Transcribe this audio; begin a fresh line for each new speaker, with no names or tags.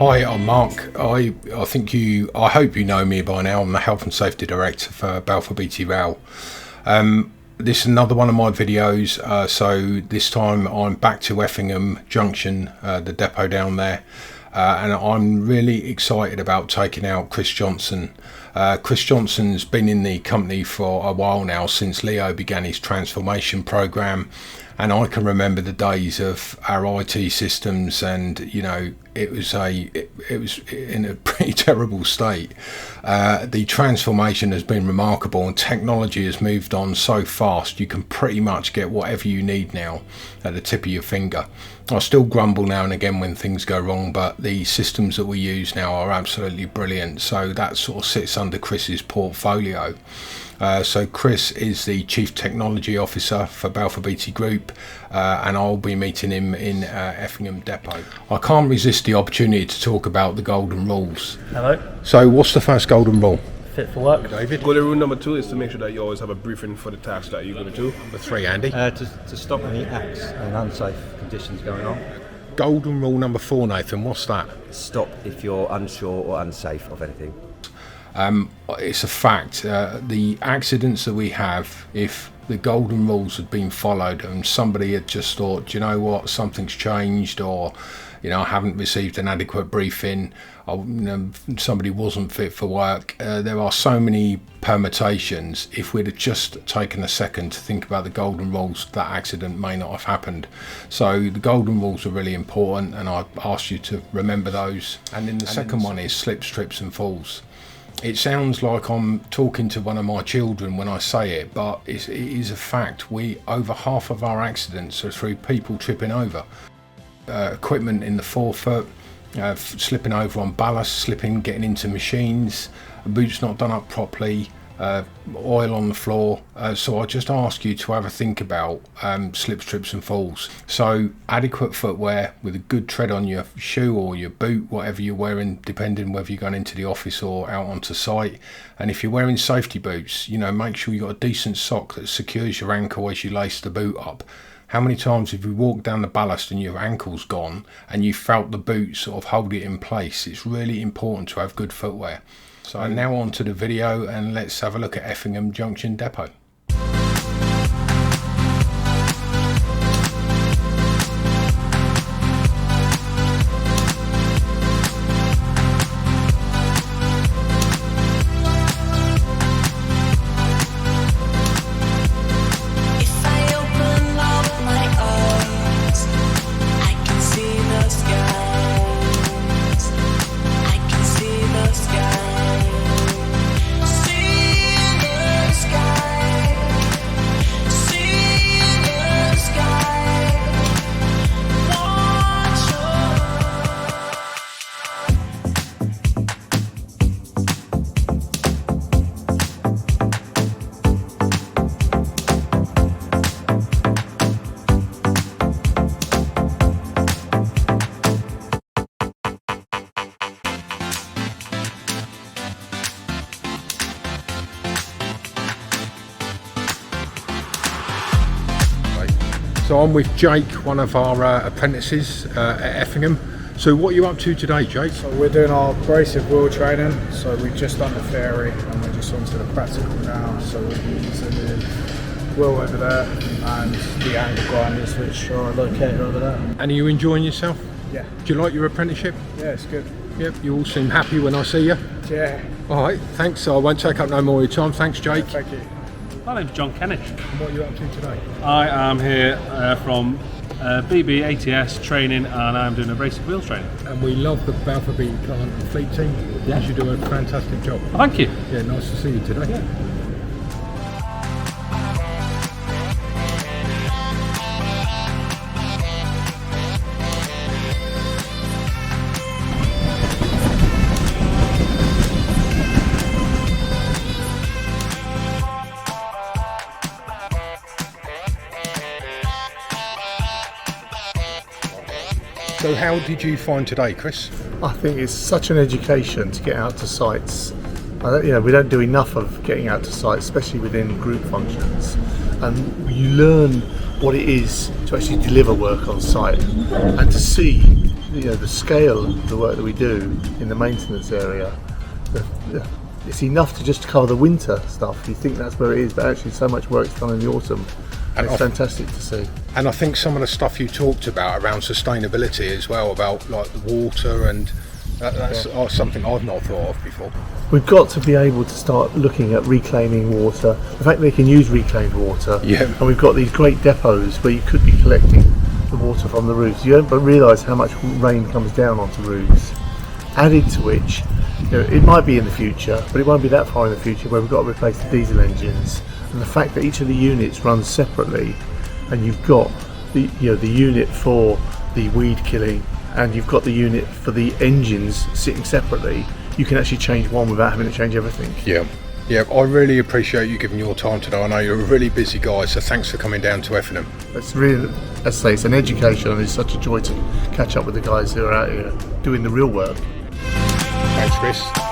Hi, I'm Mark. I hope you know me by now. I'm the Health and Safety Director for Balfour Beatty Rail. This is another one of my videos. So this time I'm back to Effingham Junction, the depot down there, and I'm really excited about taking out Chris Johnson. Chris Johnson's been in the company for a while now, since Leo began his transformation program, and I can remember the days of our IT systems, and you know, it was in a pretty terrible state. The transformation has been remarkable, and technology has moved on so fast. You can pretty much get whatever you need now at the tip of your finger. I still grumble now and again when things go wrong, but the systems that we use now are absolutely brilliant. So that sort of sits under Chris's portfolio. So Chris is the Chief Technology Officer for Balfour Beatty Group, and I'll be meeting him in Effingham Depot. I can't resist the opportunity to talk about the golden rules.
Hello.
So what's the first golden rule?
Fit for work.
David?
Golden rule number 2 is to make sure that you always have a briefing for the task that you're going to do.
Number 3, Andy?
To stop any acts and unsafe conditions going on.
Golden rule number 4, Nathan, what's that?
Stop if you're unsure or unsafe of anything.
It's a fact. The accidents that we have, if the golden rules had been followed and somebody had just thought, do you know what, something's changed, or you know, I haven't received an adequate briefing, or you know, somebody wasn't fit for work, there are so many permutations. If we'd have just taken a second to think about the golden rules, that accident may not have happened. So the golden rules are really important, and I ask you to remember those. And then the second one is slips, trips and falls. It sounds like I'm talking to one of my children when I say it, but it is a fact. Over half of our accidents are through people tripping over. Equipment in the forefoot, slipping over on ballast, slipping, getting into machines, boots not done up properly, oil on the floor. So I just ask you to have a think about slips, trips and falls. So adequate footwear with a good tread on your shoe or your boot, whatever you're wearing, depending whether you're going into the office or out onto site. And if you're wearing safety boots, you know, make sure you've got a decent sock that secures your ankle as you lace the boot up. How many times have you walked down the ballast and your ankle's gone and you felt the boot sort of hold it in place? It's really important to have good footwear. So now on to the video, and let's have a look at Effingham Junction Depot. So I'm with Jake, one of our apprentices at Effingham. So what are you up to today, Jake?
So we're doing our abrasive wheel training. So we've just done the theory and we're just onto the practical now. So we're using the wheel over there and the angle grinders, which are located over there.
And are you enjoying yourself?
Yeah.
Do you like your apprenticeship?
Yeah, it's good.
Yep, you all seem happy when I see you.
Yeah.
All right, thanks. I won't take up no more of your time. Thanks, Jake.
Thank you.
My name's John Kennick.
And what are you up to today?
I am here from BB ATS training, and I'm doing abrasive wheel training.
And we love the Balfour Beatty plant and fleet team.
Yeah.
You do a fantastic job.
Thank you.
Yeah, nice to see you today.
Yeah.
So how did you find today, Chris?
I think it's such an education to get out to sites. We don't do enough of getting out to sites, especially within group functions. And you learn
what it is to actually deliver work on site, and to see the scale of the work that we do in the maintenance area. It's enough to just cover the winter stuff. You think that's where it is, but actually so much work's done in the autumn. And it's fantastic to see.
And I think some of the stuff you talked about around sustainability as well, about like the water, and that's something I've not thought of before.
We've got to be able to start looking at reclaiming water. The fact they can use reclaimed water, and we've got these great depots where you could be collecting the water from the roofs. You don't realise how much rain comes down onto roofs. Added to which, it might be in the future, but it won't be that far in the future where we've got to replace the diesel engines. And the fact that each of the units runs separately, and you've got the unit for the weed killing, and you've got the unit for the engines sitting separately, you can actually change one without having to change everything.
Yeah, I really appreciate you giving your time today. I know you're a really busy guy, so thanks for coming down to Effingham.
It's really, as I say, it's an education, and it's such a joy to catch up with the guys who are out here doing the real work.
Thanks, Chris.